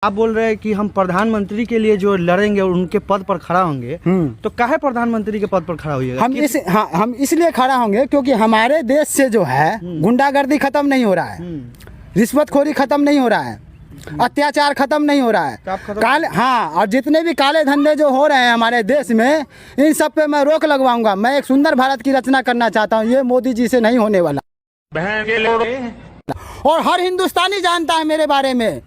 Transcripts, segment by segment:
आप बोल रहे हैं कि हम प्रधानमंत्री के लिए जो लड़ेंगे और उनके पद पर खड़ा होंगे, तो काहे प्रधानमंत्री के पद पर खड़ा होइएगा? हम इसलिए खड़ा होंगे क्योंकि हमारे देश से जो है गुंडागर्दी खत्म नहीं हो रहा है, रिश्वतखोरी खत्म नहीं हो रहा है, अत्याचार खत्म नहीं हो रहा है। हाँ, और जितने भी काले धंधे जो हो रहे हैं हमारे देश में, इन सब पे मैं रोक लगवाऊंगा। मैं एक सुंदर भारत की रचना करना चाहता हूँ, ये मोदी जी से नहीं होने वाला। और हर हिंदुस्तानी जानता है मेरे बारे में।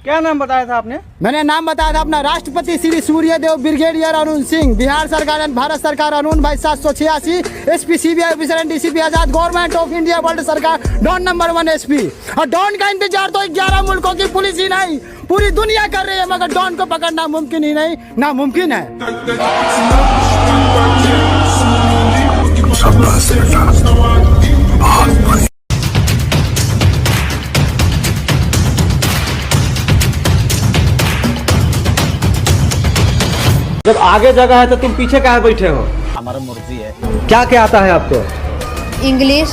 क्या नाम बताया था आपने? मैंने नाम बताया था अपना, राष्ट्रपति श्री सूर्यदेव ब्रिगेडियर अरुण सिंह, बिहार सरकार भारत सरकार अरुण भाई 786, SP CBI officer and DCP Azad, government of India, world सरकार, डॉन नंबर 1 SP। और डॉन का इंतजार तो 11 मुल्कों की पुलिस ही नहीं, पूरी दुनिया कर रही है, मगर डॉन को पकड़ना मुमकिन ही नहीं, नामुमकिन है। जब आगे जगह है तो तुम पीछे काहे बैठे हो? हमारा मर्जी है। क्या क्या आता है आपको? इंग्लिश,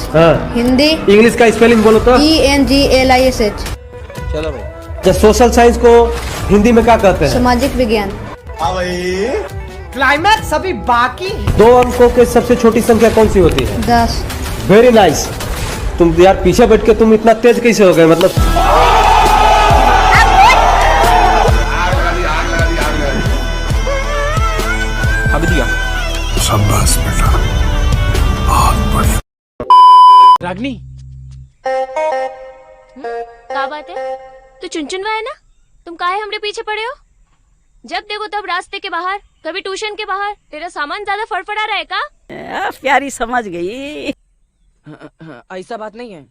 हिंदी। इंग्लिश का स्पेलिंग बोलो तो। ENGLISH। चलो भाई। जब सोशल साइंस को हिंदी में क्या कहते हैं? सामाजिक विज्ञान। क्लाइमैक्स अभी बाकी। 2 अंकों के सबसे छोटी संख्या कौन सी होती है? 10। Very nice. तुम यार पीछे बैठ के तुम इतना तेज कैसे हो गए? मतलब शाबाश बेटा, बहुत बढ़िया। रागनी, क्या बात है? तू चुनचुनवा है ना? तुम काहे हमरे पीछे पड़े हो? जब देखो तब रास्ते के बाहर, कभी ट्यूशन के बाहर। तेरा सामान ज्यादा फड़फड़ा रहा है का? प्यारी समझ गई। ऐसा बात नहीं है,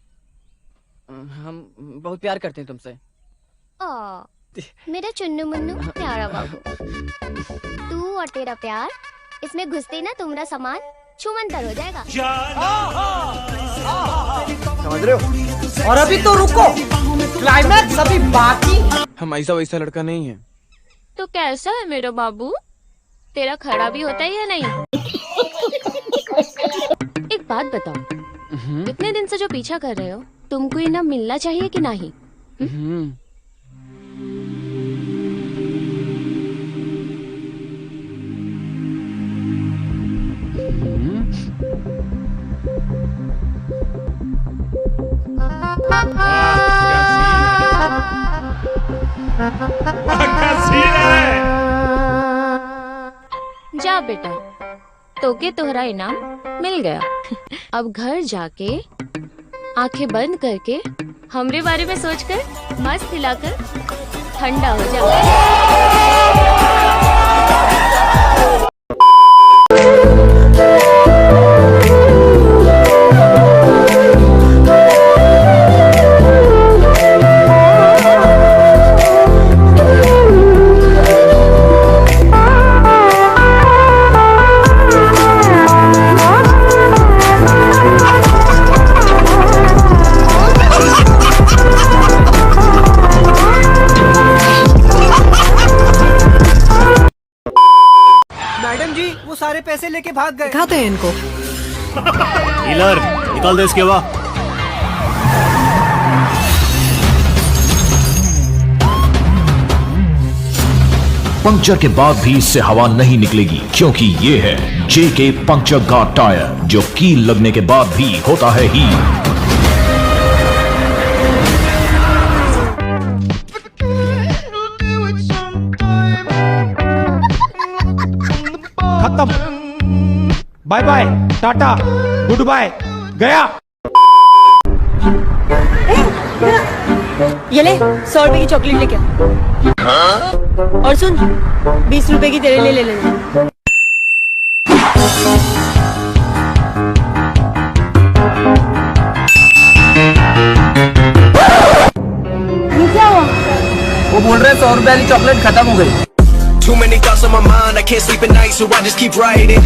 हम बहुत प्यार करते हैं तुमसे। मेरा चुन्नू मुन्नू प्यारा बाबू, तू और तेरा प्यार इसमें घुसते ना तुम्हारा सामान छूमंतर हो जाएगा। समझ रहे हो? और अभी तो रुको, क्लाइमैक्स अभी बाकी। हम ऐसा वैसा लड़का नहीं है। तो कैसा है मेरा बाबू? तेरा खड़ा भी होता है या नहीं? एक बात बताओ, इतने दिन से जो पीछा कर रहे हो, तुमको इन्हें मिलना चाहिए कि नहीं? जा बेटा, तोके तोहरा इनाम मिल गया। अब घर जाके आंखें बंद करके हमरे बारे में सोचकर मस्त हिलाकर ठंडा हो जा। मैडम जी, वो सारे पैसे लेके भाग गए। दिखाते हैं इनको। डीलर निकाल दे इसके बाद। पंक्चर के बाद भी इससे हवा नहीं निकलेगी, क्योंकि ये है JK पंक्चर गार्ड टायर, जो कील लगने के बाद भी होता है ही। खत्म, bye bye, tata, goodbye, गया। ये ले, 100 रुपए की चॉकलेट लेके आ। और सुन, 20 रुपए की तेरे लिए ले लेना। ये क्या हुआ? वो बोल रहे 100 रुपए वाली चॉकलेट खत्म हो गई। Too many thoughts on my mind, I can't sleep at night, so I just keep writing.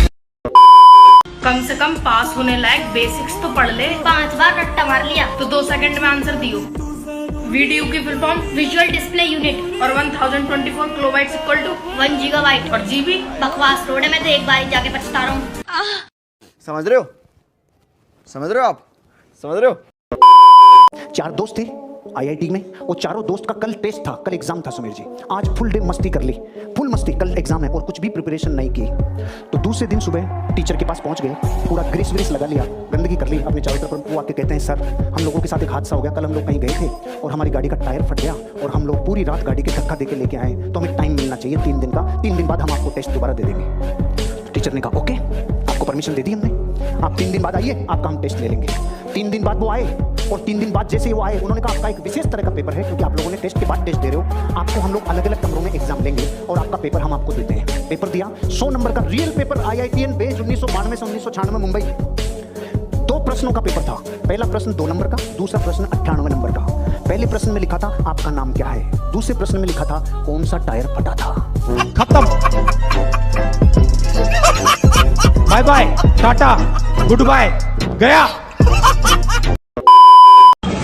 कम से कम पास होने लायक बेसिक्स तो पढ़ ले। 5 बार रट्टा मार लिया तो 2 सेकंड में आंसर दियो। VDU की full form visual display unit. और 1024 किलोबाइट्स इक्वल टू 1 गीगाबाइट। और GB बकवास रोड है, मैं तो एक बार ही जाके पछता रहा हूँ। समझ रहे हो? समझ रहे हो आप? समझ रहे हो? 4 दोस्त थे, आईआईटी में। वो चारों दोस्त का कल टेस्ट था, कल एग्जाम था सुमेर जी। आज फुल डे मस्ती कर ली, फुल मस्ती, कल एग्जाम है और कुछ भी प्रिपरेशन नहीं की। तो दूसरे दिन सुबह टीचर के पास पहुंच गए, पूरा ग्रीस व्रीस लगा लिया, गंदगी कर ली अपने चारों तरफ। वो आके कहते हैं सर हम लोगों के साथ एक हादसा हो गया, कल हम लोग कहीं गए थे और हमारी गाड़ी का टायर फट गया और हम लोग पूरी रात गाड़ी के धक्का दे के लेके आए, तो हमें टाइम मिलना चाहिए 3 दिन का, 3 दिन बाद हम आपको टेस्ट दोबारा दे देंगे। टीचर ने कहा ओके, आपको परमिशन दे दी हमने, आप 3 दिन बाद आइए, आपका हम टेस्ट ले लेंगे। 3 दिन बाद वो आए और 3 दिन बाद जैसे ही वो आए उन्होंने कहा आपका एक विशेष तरह का पेपर है, क्योंकि आप लोगों ने टेस्ट के बाद टेस्ट दे रहे हो, आपको हम लोग अलग अलग कमरों में एग्जाम लेंगे और आपका पेपर हम आपको देते हैं। पेपर दिया, 100 नंबर का रियल पेपर, IITN बेस्ड 1992 से 1996 मुंबई। 2 प्रश्नों का पेपर था, पहला प्रश्न 2 नंबर का, दूसरा प्रश्न 98 नंबर का। पहले प्रश्न में लिखा था आपका नाम क्या है, दूसरे प्रश्न में लिखा था कौन सा टायर फटा था। खत्म, bye bye, tata, goodbye, गया।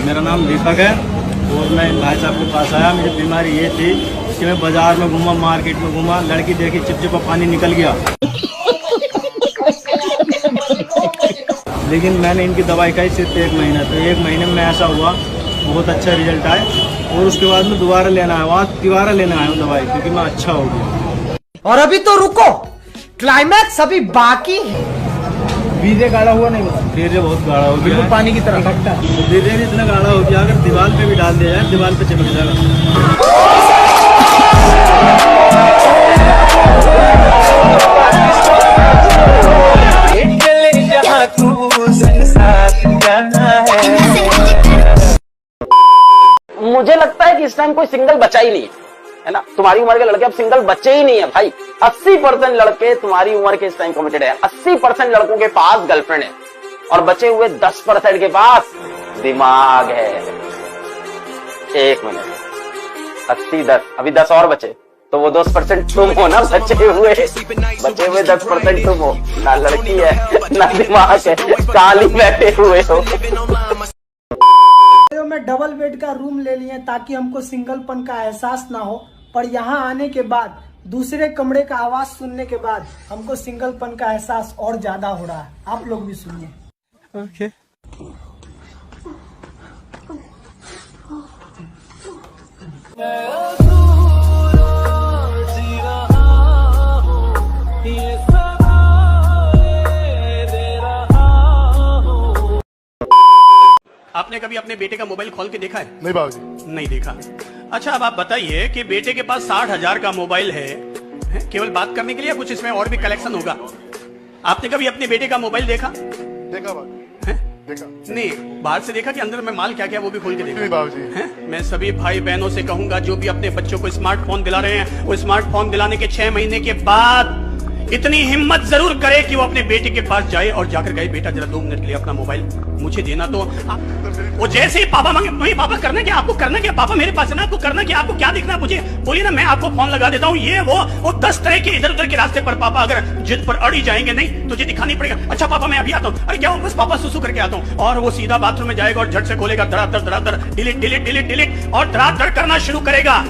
मेरा नाम दीपक है और मैं भाई साहब के पास आया। मेरी बीमारी ये थी कि मैं बाजार में घूमा, मार्केट में घूमा, लड़की देखी, चिपचिपा पानी निकल गया। लेकिन मैंने इनकी दवाई खाई सिर्फ 1 महीना, तो 1 महीने में ऐसा हुआ, बहुत अच्छा रिजल्ट आया और उसके बाद मैं दोबारा लेना आया, वहाँ दोबारा लेना आया हूँ दवाई, क्योंकि मैं अच्छा हो गया। और अभी तो रुको, क्लाइमैक्स अभी बाकी है। बीजे गाढ़ा हुआ नहीं, बता धीरे बहुत गाढ़ा हो गया, पानी की तरह घटता। धीरे इतना गाढ़ा हो गया, अगर दीवार पे भी डाल दिया जाए दीवार पे चिपक जाएगा। मुझे लगता है कि इस टाइम कोई सिंगल बचा ही नहीं है ना। तुम्हारी उम्र के लड़के अब सिंगल बच्चे ही नहीं है भाई। 80% लड़के तुम्हारी उम्र के इस टाइम कमिटेड है। 80% लड़कों के पास गर्लफ्रेंड है और बचे हुए 10% के पास दिमाग है। 1 मिनट, 80 10, अभी 10 और बचे, तो वो 10% तुम हो ना, बचे हुए 10% तुम हो ना। लड़की है ना दिमाग है, काली बैठे हुए हो। में डबल बेड का रूम ले लिए ताकि हमको सिंगलपन का एहसास ना हो, पर यहाँ आने के बाद दूसरे कमरे का आवाज सुनने के बाद हमको सिंगलपन का एहसास और ज्यादा हो रहा है। आप लोग भी सुनिए। ओके। आपने कभी अपने बेटे का मोबाइल खोल के देखा है? नहीं बाबूजी। नहीं देखा। अच्छा, अब आप बताइए कि बेटे के पास 60,000 का मोबाइल है, केवल बात करने के लिए, कुछ इसमें और भी कलेक्शन होगा। आपने कभी अपने बेटे का मोबाइल देखा? देखा बाबू, देखा नहीं, बाहर से देखा कि अंदर में माल क्या क्या वो भी खोल के देखा? नहीं बाबूजी। मैं सभी भाई बहनों से कहूंगा जो भी अपने बच्चों को स्मार्टफोन दिला रहे हैं, वो स्मार्टफोन दिलाने के 6 महीने के बाद इतनी हिम्मत जरूर करे कि वो अपने बेटे के पास जाए और जाकर कहे बेटा जरा 2 मिनट के लिए अपना मोबाइल मुझे देना। तो वो जैसे ही पापा मांगे, नहीं पापा करना क्या, आपको करना क्या, पापा मेरे पास है ना, आपको करना क्या, आपको क्या दिखना, मुझे बोलिए ना, मैं आपको फोन लगा देता हूँ। ये वो 10 तरह के इधर उधर के रास्ते पर पापा अगर जिद पर अड़ी जाएंगे, नहीं तुझे दिखानी पड़ेगा। अच्छा पापा मैं अभी आता हूँ, अरे क्या हो, बस पापा सुसु करके आता हूँ, और वो सीधा बाथरूम में जाएगा और झट से खोलेगा, धड़ाधड़ धड़ाधड़ डिलीट डिलीट डिलीट डिलीट और धड़ाधड़ करना शुरू करेगा।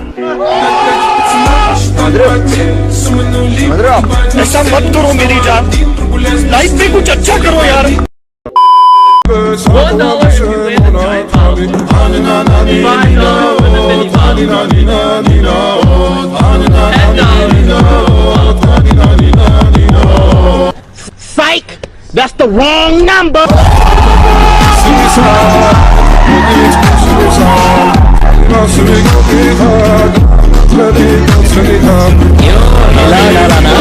ऐसा मत करो मेरी जान, लाइफ में कुछ अच्छा करो यार। Psych! That's the wrong number! La la la la.